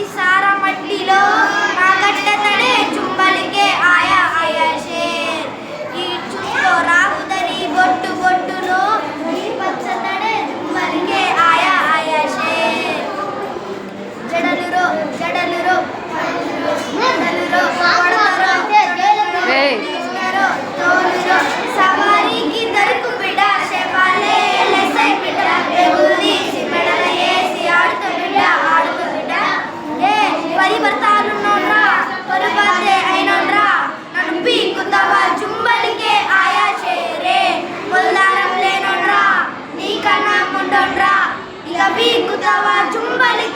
सारा मट्टीलो आगट्टतडे चुंबलिके आया आया शेर ఈ చుట్టో రాగుదరి బొట్టు బొట్టులో ఈ పచ్చతడే చుంబలికే ఆయా ఆయా షేర్ జడలురో జడలురో జడలురో కొడతరో జడలురో తోలురో సవారీకి దరుకు బిడ్డ శవాలే లెసై బిడ్డ ఎగుల్ది సిమెడల ఏసి ఆడుతూ బిడ్డ ఆడుతూ బిడ్డ ఏ పరివర్తాలున్నోడ్రా పరుపాతే అయినోడ్రా నన్ను పీకుతావా చుంబలికే ఆయా షేరే పొల్లారం లేనోడ్రా నీకన్నా ముండోడ్రా ఇక పీకుతావా చుంబలి